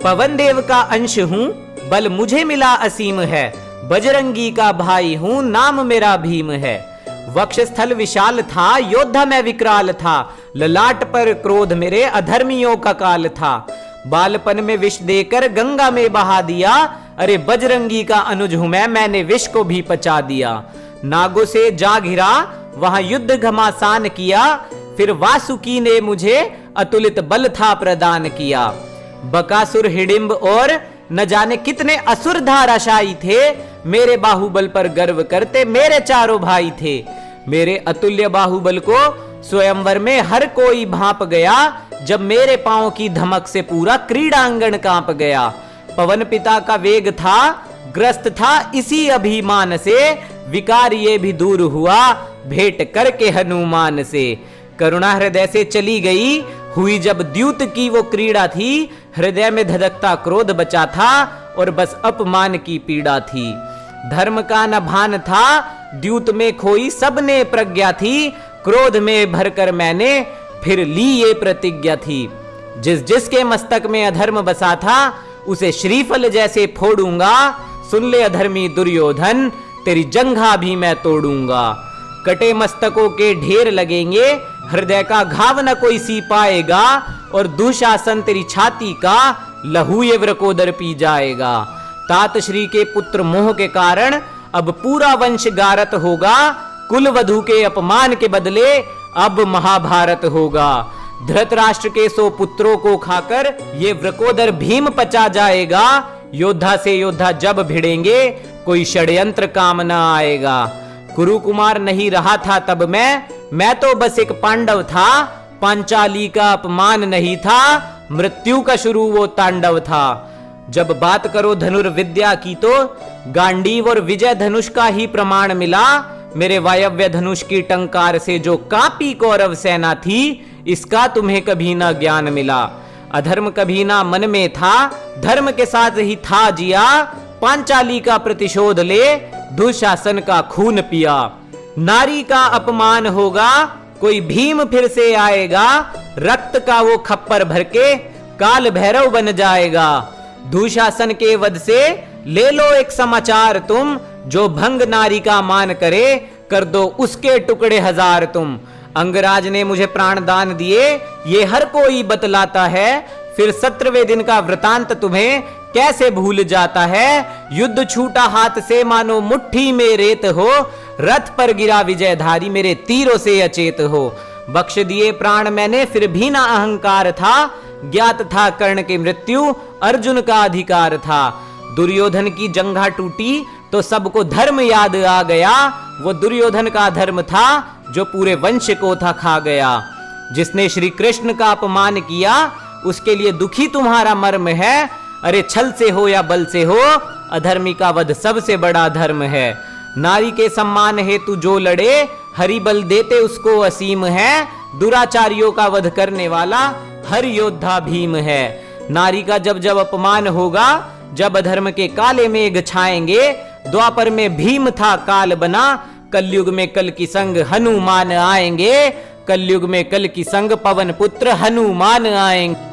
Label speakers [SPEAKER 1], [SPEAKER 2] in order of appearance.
[SPEAKER 1] पवन देव का अंश हूँ, बल मुझे मिला असीम है। बजरंगी का भाई हूँ, नाम मेरा भीम है। वक्षस्थल विशाल था, योद्धा मैं विकराल था। ललाट पर क्रोध मेरे, अधर्मियों का काल था। बालपन में विष देकर गंगा में बहा दिया। अरे बजरंगी का अनुज हूं मैंने विष को भी पचा दिया। नागों से जा घिरा, वहां युद्ध घमासान किया। फिर वासुकी ने मुझे अतुलित बल था प्रदान किया। बकासुर, हिडिंब और न जाने कितने असुर धाराशायी थे। मेरे बाहुबल पर गर्व करते मेरे चारों भाई थे। मेरे अतुल्य बाहुबल को स्वयंवर में हर कोई भांप गया। जब मेरे पांव की धमक से पूरा क्रीड़ांगण कांप गया। पवन पिता का वेग था, ग्रस्त था इसी अभिमान से। विकार ये भी दूर हुआ भेंट करके हनुमान से। करुणा हृदय से चली गई, हुई जब द्यूत की वो क्रीड़ा थी। हृदय में धधकता क्रोध बचा था और बस अपमान की पीड़ा थी। धर्म का न भान था, द्यूत में खोई सबने प्रज्ञा थी। क्रोध में भरकर मैंने फिर ली ये प्रतिज्ञा थी। जिस जिसके मस्तक में अधर्म बसा था, उसे श्रीफल जैसे फोड़ूंगा। सुन ले अधर्मी दुर्योधन, तेरी जंघा भी मैं तोड़ूंगा। कटे मस्तकों के ढेर लगेंगे, हृदय का घाव न कोई सी पाएगा। और दुशासन तेरी छाती का लहू ये व्रकोदर पी जाएगा। तात श्री के पुत्र मोह के कारण अब पूरा वंश गारत होगा। कुल वधु के अपमान के बदले अब महाभारत होगा। धृतराष्ट्र के 100 पुत्रों को खाकर ये व्रकोदर भीम पचा जाएगा। योद्धा से योद्धा जब भिड़ेंगे, कोई षड्यंत्र काम न आएगा। कुरु कुमार नहीं रहा था तब मैं तो बस एक पांडव था। पांचाली का अपमान नहीं था, मृत्यु का शुरू वो तांडव था। जब बात करो धनुर्विद्या की तो गांडीव और विजय धनुष का ही प्रमाण मिला। मेरे वायव्य धनुष की टंकार से जो कांपी कौरव सेना थी, इसका तुम्हें कभी ना ज्ञान मिला। अधर्म कभी ना मन में था, धर्म के साथ ही था जिया। पांचाली का प्रतिशोध ले, दुशासन का खून पिया। नारी का अपमान होगा, कोई भीम फिर से आएगा। रक्त का वो खप्पर भर के काल भैरव बन जाएगा। दुशासन के वध से ले लो एक समाचार तुम। जो भंग नारी का मान करे, कर दो उसके टुकड़े हजार तुम। अंगराज ने मुझे प्राण दान दिए, ये हर कोई बतलाता है। फिर 17वें दिन का वृतांत तुम्हें कैसे भूल जाता है। युद्ध छूटा हाथ से मानो मुट्ठी में रेत हो। रथ पर गिरा विजयधारी मेरे तीरों से अचेत हो। बख्श दिए प्राण मैंने फिर भी ना अहंकार था। ज्ञात था कर्ण की मृत्यु, अर्जुन का अधिकार था। दुर्योधन की जंघा टूटी तो सबको धर्म याद आ गया। वो दुर्योधन का धर्म था जो पूरे वंश को था खा गया। जिसने श्री कृष्ण का अपमान किया, उसके लिए दुखी तुम्हारा मर्म है। अरे छल से हो या बल से हो, अधर्मी का वध सबसे बड़ा धर्म है। नारी के सम्मान हेतु जो लड़े, हरि बल देते उसको असीम है। दुराचारियों का वध करने वाला हर योद्धा भीम है। नारी का जब जब अपमान होगा, जब अधर्म के काले मेघ छाएंगे। द्वापर में भीम था काल बना, कलयुग में कल की संग हनुमान आएंगे। कलयुग में कल की संग पवन पुत्र हनुमान आएंगे।